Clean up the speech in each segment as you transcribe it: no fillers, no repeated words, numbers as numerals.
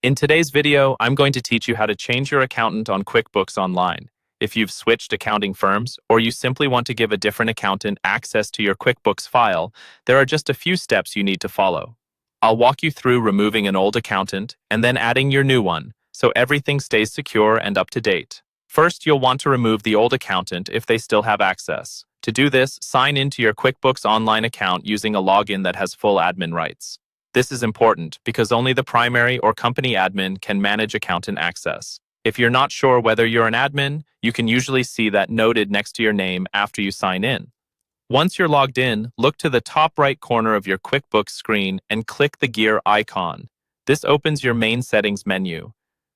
In today's video, I'm going to teach you how to change your accountant on QuickBooks Online. If you've switched accounting firms, or you simply want to give a different accountant access to your QuickBooks file, there are just a few steps you need to follow. I'll walk you through removing an old accountant and then adding your new one, so everything stays secure and up to date. First, you'll want to remove the old accountant if they still have access. To do this, sign into your QuickBooks Online account using a login that has full admin rights. This is important because only the primary or company admin can manage accountant access. If you're not sure whether you're an admin, you can usually see that noted next to your name after you sign in. Once you're logged in, look to the top right corner of your QuickBooks screen and click the gear icon. This opens your main settings menu.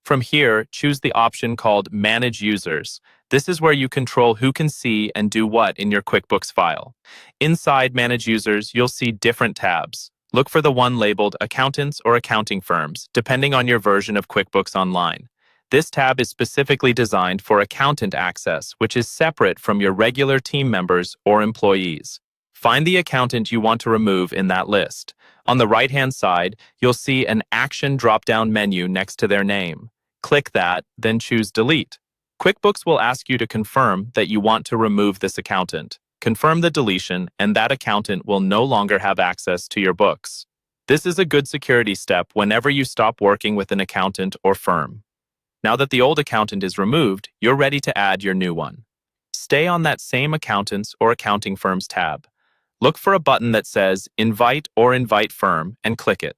From here, choose the option called Manage Users. This is where you control who can see and do what in your QuickBooks file. Inside Manage Users, you'll see different tabs. Look for the one labeled Accountants or Accounting Firms, depending on your version of QuickBooks Online. This tab is specifically designed for accountant access, which is separate from your regular team members or employees. Find the accountant you want to remove in that list. On the right-hand side, you'll see an Action drop-down menu next to their name. Click that, then choose Delete. QuickBooks will ask you to confirm that you want to remove this accountant. Confirm the deletion, and that accountant will no longer have access to your books. This is a good security step whenever you stop working with an accountant or firm. Now that the old accountant is removed, you're ready to add your new one. Stay on that same Accountants or Accounting Firms tab. Look for a button that says Invite or Invite Firm and click it.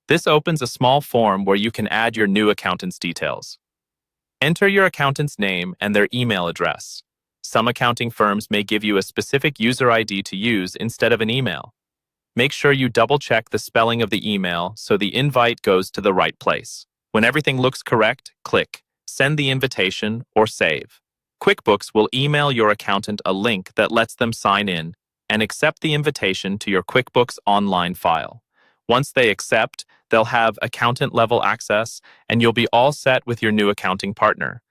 This opens a small form where you can add your new accountant's details. Enter your accountant's name and their email address. Some accounting firms may give you a specific user ID to use instead of an email. Make sure you double-check the spelling of the email so the invite goes to the right place. When everything looks correct, click Send the Invitation or Save. QuickBooks will email your accountant a link that lets them sign in and accept the invitation to your QuickBooks Online file. Once they accept, they'll have accountant-level access, and you'll be all set with your new accounting partner.